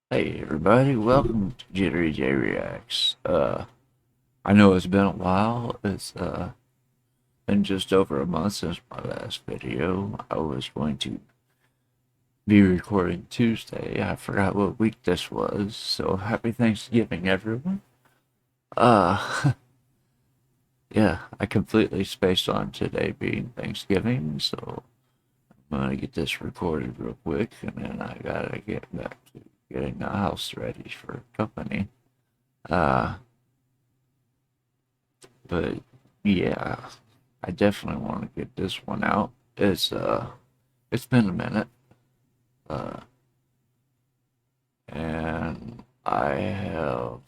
Hey everybody, welcome to Jittery J Reacts. I know it's been a while. It's been just over a month since my last video. I was going to be recording Tuesday. I forgot what week this was, so happy Thanksgiving everyone. Uh yeah, I completely spaced on today being Thanksgiving, so I'm gonna get this recorded real quick and then I gotta get back to getting the house ready for company. But yeah, I definitely want to get this one out. It's been a minute. Uh, and I have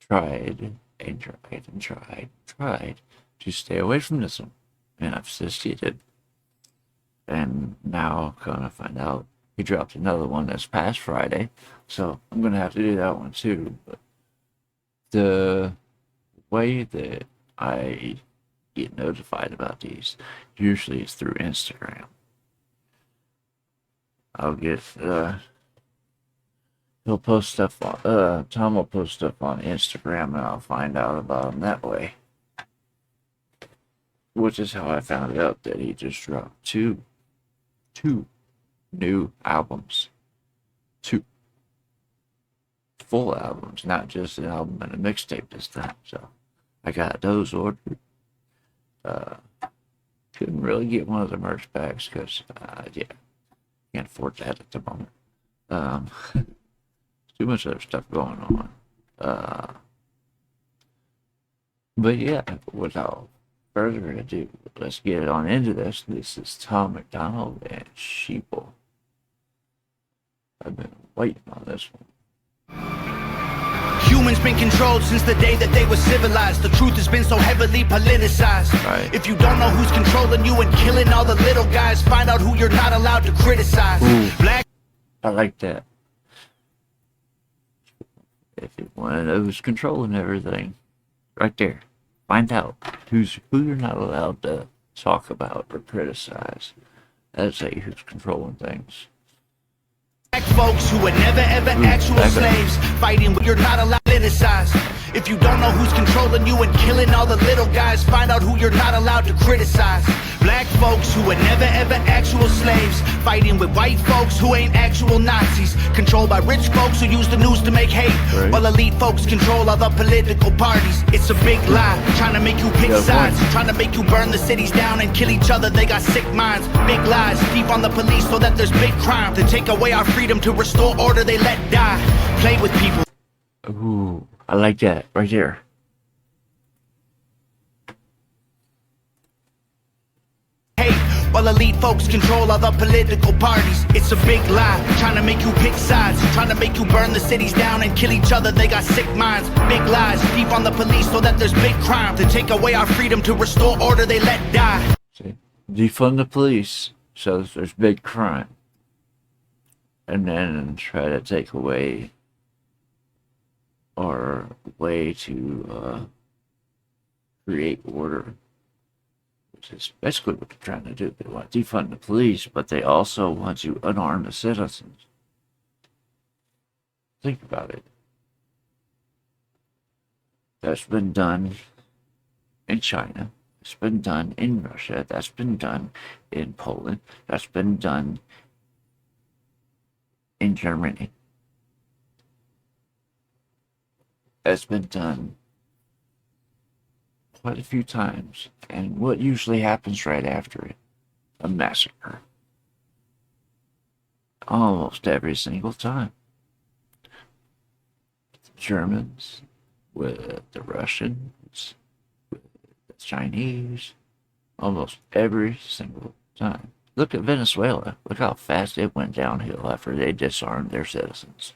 tried and tried and tried to stay away from this one. And I've succeeded. And now I'm gonna find out he dropped another one this past Friday. So I'm gonna have to do that one too. But the way that I get notified about these usually is through Instagram. I'll get he'll post stuff on Tom will post stuff on Instagram and I'll find out about him that way. Which is how I found out that he just dropped two new albums. Two full albums, not just an album and a mixtape this time. So I got those ordered. Couldn't really get one of the merch packs because, yeah, can't afford that at the moment. Too much other stuff going on. But yeah, without further ado, let's get on into this. This is Tom MacDonald and Sheeple. I've been waiting on this one. Humans been controlled since the day that they were civilized. The truth has been so heavily politicized. Right. If you don't know who's controlling you and killing all the little guys, find out who you're not allowed to criticize. Ooh. Black. I like that. If you want to know who's controlling everything, right there. Find out who you're not allowed to talk about or criticize. That's who's controlling things. Black folks who were never ever actual slaves, fighting when you're not allowed to criticize. If you don't know who's controlling you and killing all the little guys, find out who you're not allowed to criticize. Black folks who were never ever actual slaves, fighting with white folks who ain't actual Nazis, controlled by rich folks who use the news to make hate, right, while elite folks control other political parties. It's a big lie, trying to make you pick sides, trying to make you burn the cities down and kill each other. They got sick minds, big lies, deep on the police so that there's big crime. To take away our freedom, to restore order, they let die. Play with people. Ooh, I like that right there. While elite folks control other political parties. It's a big lie, trying to make you pick sides, trying to make you burn the cities down and kill each other. They got sick minds, big lies, deep on the police so that there's big crime. To take away our freedom, to restore order, they let die. See, defund the police so there's big crime, and then try to take away our way to create order. Which is basically what they're trying to do. They want to defund the police, but they also want to unarm the citizens. Think about it. That's been done in China. It's been done in Russia. That's been done in Poland. That's been done in Germany. That's been done quite a few times, and what usually happens right after it? A massacre. Almost every single time. The Germans, with the Russians, with the Chinese, almost every single time. Look at Venezuela. Look how fast it went downhill after they disarmed their citizens.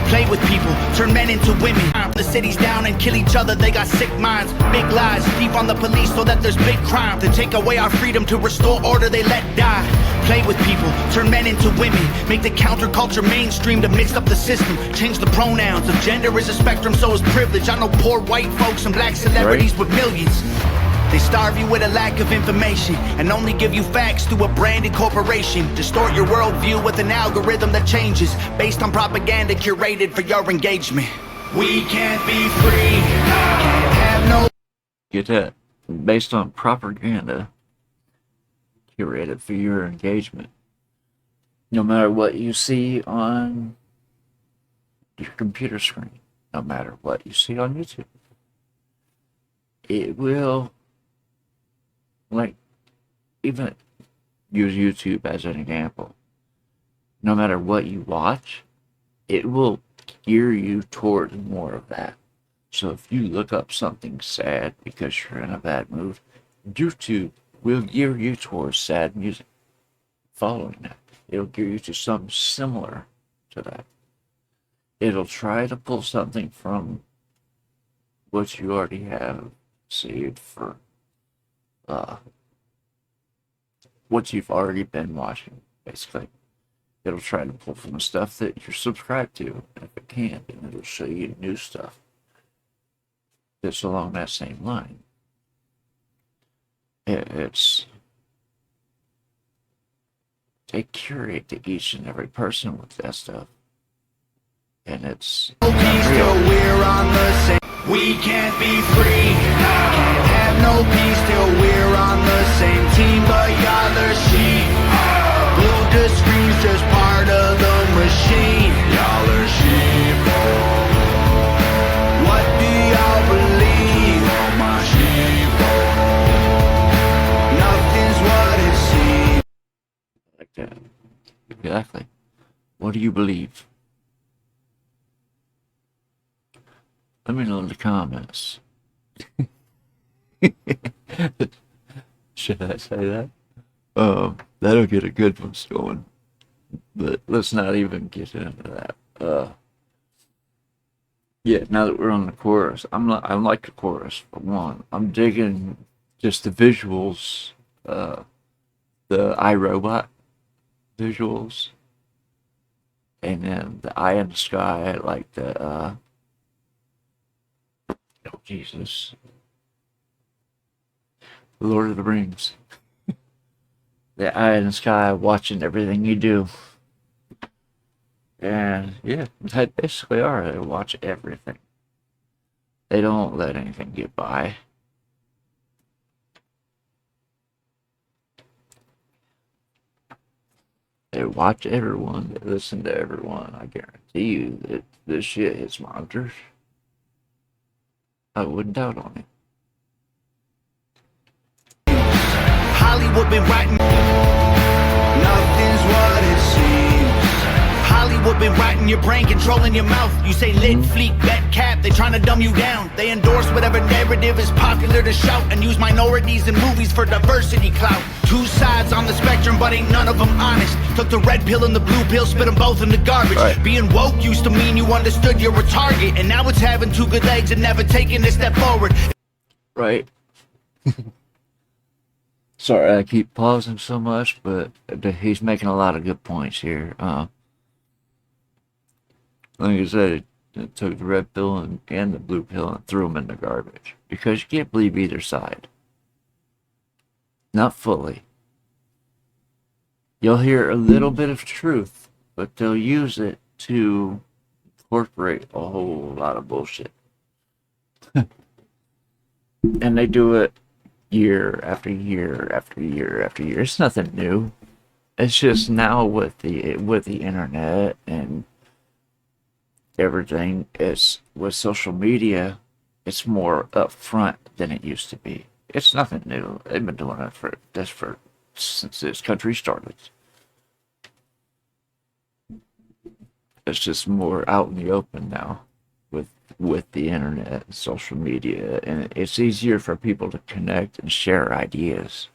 Play with people, turn men into women, the cities down and kill each other. They got sick minds, big lies, deep on the police so that there's big crime. To take away our freedom, to restore order, they let die. Play with people, turn men into women, make the counterculture mainstream to mix up the system. Change the pronouns, if gender is a spectrum, so is privilege. I know poor white folks and black celebrities with millions. They starve you with a lack of information and only give you facts through a branded corporation. Distort your worldview with an algorithm that changes based on propaganda curated for your engagement. We can't be free, can't have no... Get that? Based on propaganda curated for your engagement. No matter what you see on your computer screen, no matter what you see on YouTube, it will, like, even use YouTube as an example. No matter what you watch, it will gear you towards more of that. So if you look up something sad because you're in a bad mood, YouTube will gear you towards sad music. Following that, it'll gear you to something similar to that. It'll try to pull something from what you already have saved for what you've already been watching, basically. It'll try to pull from the stuff that you're subscribed to, and if it can't, then it'll show you new stuff that's along that same line. It's... they curate to each and every person with that stuff. And it's Still we're on the same. We can't be free, can't have no peace till we're on the same team. But y'all are sheep, glued to screens, just part of the machine. Y'all are sheep. What do y'all believe? Oh my sheep. Nothing's what it seems. like that. Exactly. What do you believe? Let me know in the comments. Should I say that? That'll get a good one going. But let's not even get into that. Yeah, now that we're on the chorus, I like the chorus for one. I'm digging just the visuals, the iRobot visuals, and then the eye in the sky, like the oh Jesus, Lord of the Rings. The eye in the sky watching everything you do. And yeah, they basically are. They watch everything. They don't let anything get by. They watch everyone. They listen to everyone. I guarantee you that this shit hits monitors. I wouldn't doubt on it. Hollywood been writing. Nothing's what it seems. Hollywood been writing your brain, controlling your mouth. You say lit, fleek, bet, cap. They trying to dumb you down. They endorse whatever narrative is popular to shout and use minorities in movies for diversity clout. Two sides on the spectrum, but ain't none of them honest. Took the red pill and the blue pill, spit them both in the garbage. Right. Being woke used to mean you understood you're a target, and now it's having two good legs and never taking a step forward. Right. Sorry, I keep pausing so much, but he's making a lot of good points here. Like I said, it took the red pill and the blue pill and threw them in the garbage. Because you can't believe either side. Not fully. You'll hear a little bit of truth, but they'll use it to incorporate a whole lot of bullshit. And they do it year after year after year after year. It's nothing new. It's just now with the internet and everything, it's with social media, it's more upfront than it used to be. It's nothing new. They've been doing it since this country started. It's just more out in the open now with the internet and social media, and it's easier for people to connect and share ideas.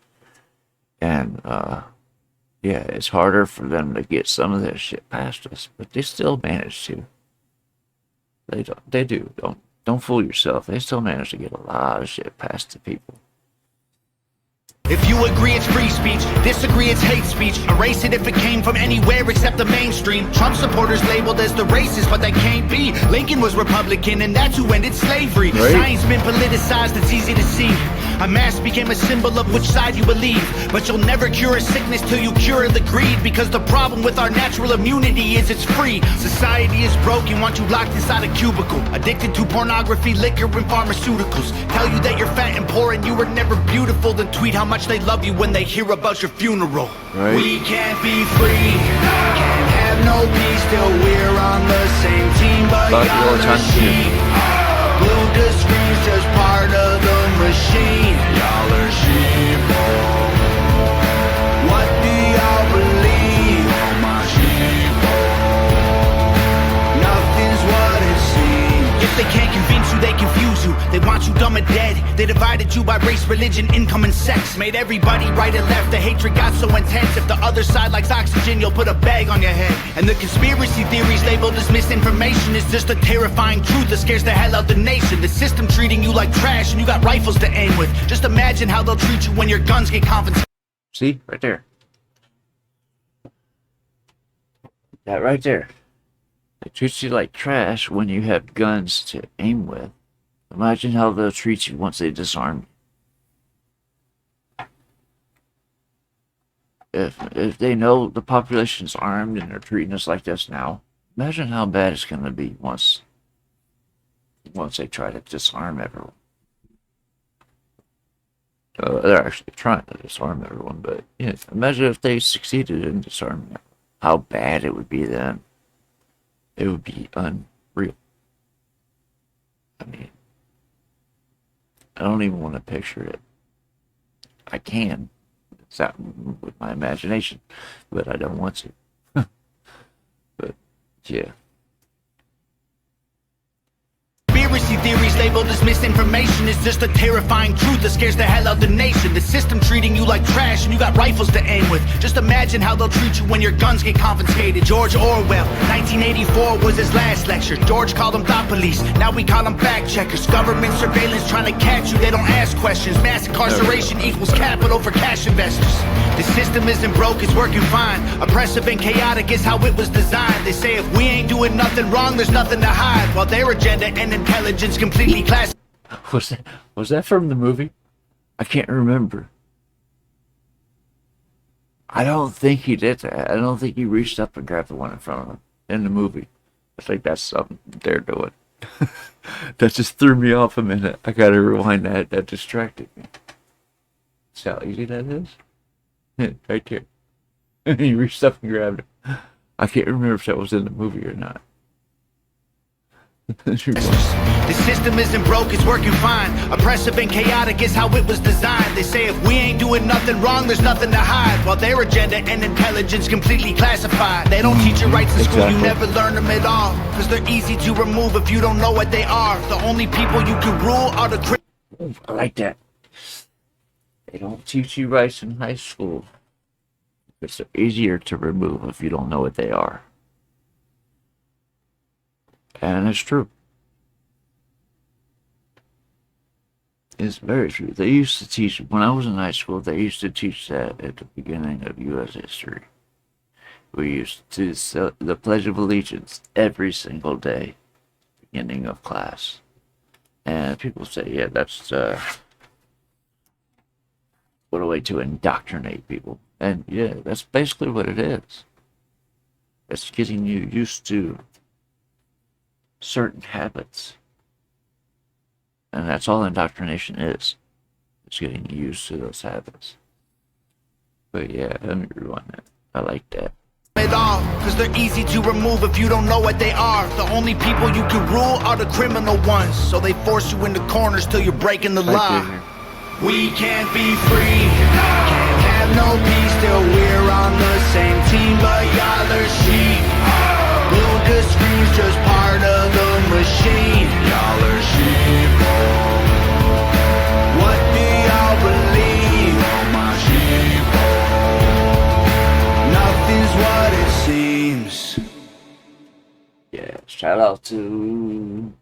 And yeah, it's harder for them to get some of this shit past us, but they still manage to. They do. Don't fool yourself. They still manage to get a lot of shit past to people. If you agree it's free speech, disagree it's hate speech. Erase it if it came from anywhere except the mainstream. Trump supporters labeled as the racist, but that can't be. Lincoln was Republican and that's who ended slavery. Right. Science been politicized, it's easy to see. A mask became a symbol of which side you believe. But you'll never cure a sickness till you cure the greed. Because the problem with our natural immunity is it's free. Society is broken, want you locked inside a cubicle. Addicted to pornography, liquor, and pharmaceuticals. Tell you that you're fat and poor and you were never beautiful. Then tweet how much they love you when they hear about your funeral. Right. We can't be free, can't have no peace till we're on the same team. But Talk all y'all the are time, sheep. Glued to screens, just part of the machine. Y'all are sheeple. What do y'all believe? Oh my sheeple. Nothing's what it seems. If they can't convince you, they confuse you. They want you dumb and dead. They divided you by race, religion, income, and sex. Made everybody right and left. The hatred got so intense. If the other side likes oxygen, you'll put a bag on your head. And the conspiracy theories labeled as misinformation is just a terrifying truth that scares the hell out the nation. The system treating you like trash and you got rifles to aim with. Just imagine how they'll treat you when your guns get confiscated. See? Right there. That right there. They treat you like trash when you have guns to aim with. Imagine how they'll treat you once they disarm you. If they know the population's armed and they're treating us like this now, imagine how bad it's going to be once they try to disarm everyone. They're actually trying to disarm everyone, but yeah, imagine if they succeeded in disarming everyone. How bad it would be then. It would be unreal. I mean, I don't even want to picture it. I can. It's out with my imagination, but I don't want to. But, yeah. Conspiracy theories labeled as misinformation is just a terrifying truth that scares the hell out the nation. The system treating you like trash and you got rifles to aim with. Just imagine how they'll treat you when your guns get confiscated. George Orwell, 1984 was his last lecture. George called them thought police, now we call them fact checkers. Government surveillance trying to catch you, they don't ask questions. Mass incarceration equals capital for cash investors. The system isn't broke, it's working fine. Oppressive and chaotic is how it was designed. They say if we ain't doing nothing wrong, there's nothing to hide. While their agenda and intelligence completely classified. Was that from the movie? I can't remember. I don't think he did that. I don't think he reached up and grabbed the one in front of him in the movie. I think that's something they're doing. That just threw me off a minute. I gotta rewind that. That distracted me. See how easy that is? Right there. He reached up and grabbed it. I can't remember if that was in the movie or not. The system isn't broke, it's working fine. Oppressive and chaotic is how it was designed. They say if we ain't doing nothing wrong, there's nothing to hide. While their agenda and intelligence completely classified. They don't teach you rights in school, you never learn them at all. Cause they're easy to remove if you don't know what they are. The only people you can rule are the I like that. They don't teach you rights in high school. Because they're easier to remove if you don't know what they are. And it's true. It's very true. They used to teach, when I was in high school, they used to teach that at the beginning of U.S. history. We used to do the Pledge of Allegiance every single day, beginning of class. And people say, yeah, that's what a way to indoctrinate people. And yeah, that's basically what it is. It's getting you used to certain habits. And that's all indoctrination is. It's getting used to those habits. But yeah, let me rewind that. I like that. At all, cause they're easy to remove if you don't know what they are. The only people you can rule are the criminal ones. So they force you into corners till you're breaking the law. We can't be free, can't have no peace till we're on the same team. But y'all are sheep, glued to screens, just part of the machine. Y'all are sheep. What do y'all believe? Oh my sheep. Nothing's what it seems. Yeah, shout out to...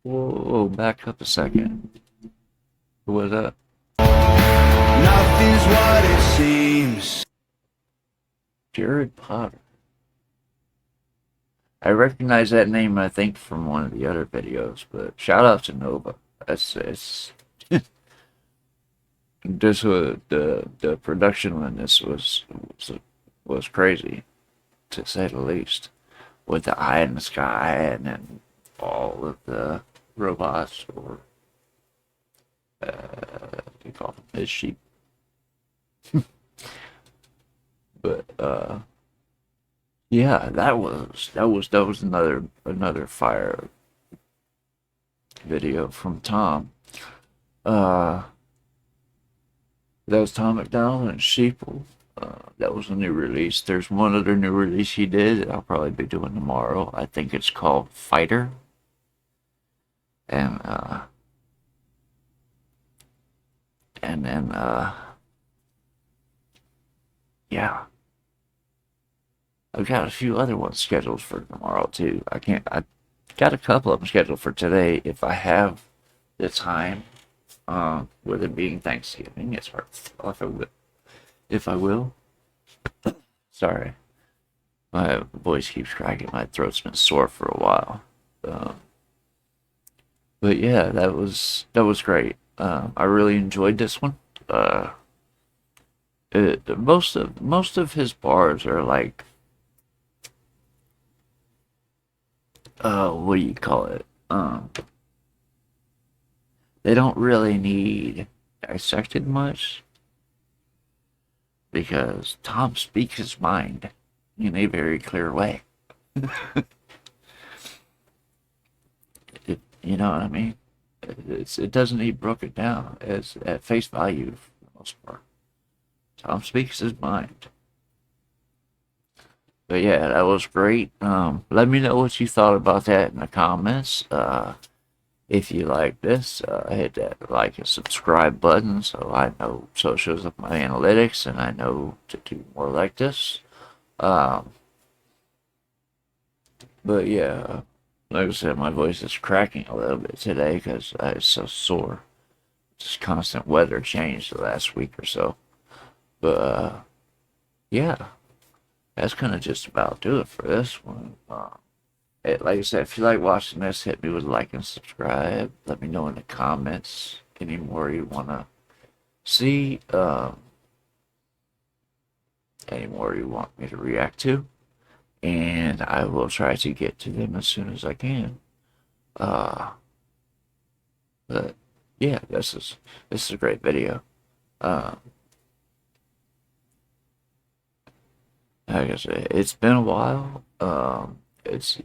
Whoa, back up a second. Who was that? Nothing's what it seems. Jared Potter. I recognize that name, I think, from one of the other videos, but shout out to Nova. It's this was the production on this was crazy, to say the least. With the eye in the sky and then all of the robots, or what do you call them? It's sheep. But yeah, that was another fire video from Tom. That was Tom MacDonald and Sheeple. That was a new release. There's one other new release he did that I'll probably be doing tomorrow. I think it's called Fighter. And then yeah. I've got a few other ones scheduled for tomorrow too. I got a couple of them scheduled for today if I have the time. With it being Thanksgiving, it's hard if I will. Sorry, my voice keeps cracking. My throat's been sore for a while. But yeah, that was great. I really enjoyed this one. Most of his bars are like, what do you call it? They don't really need dissected much, because Tom speaks his mind in a very clear way. You know what I mean? It doesn't need broken down as at face value for the most part. Tom speaks his mind. But yeah, that was great. Let me know what you thought about that in the comments. If you like this, hit that like and subscribe button so it shows up my analytics and I know to do more like this. But yeah, like I said, my voice is cracking a little bit today because I was so sore. Just constant weather change the last week or so. But yeah, that's gonna just about do it for this one. Like I said, if you like watching this, hit me with a like and subscribe. Let me know in the comments any more you want to see, any more you want me to react to, and I will try to get to them as soon as I can. But yeah, this is a great video. Like I said, it's been a while. It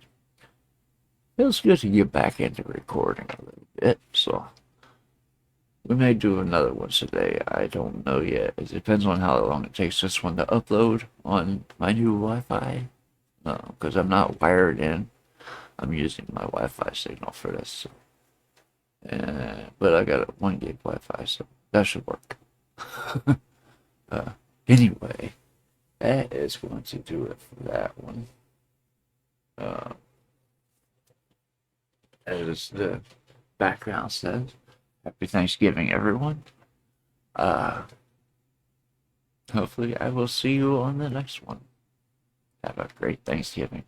feels good to get back into recording a little bit, so we may do another one today. I don't know yet. It depends on how long it takes this one to upload on my new Wi-Fi, because I'm not wired in. I'm using my Wi-Fi signal for this, but I got a 1 gig Wi-Fi, so that should work. Anyway, that is going to do it for that one. As the background says, happy Thanksgiving, everyone. Hopefully I will see you on the next one. Have a great Thanksgiving.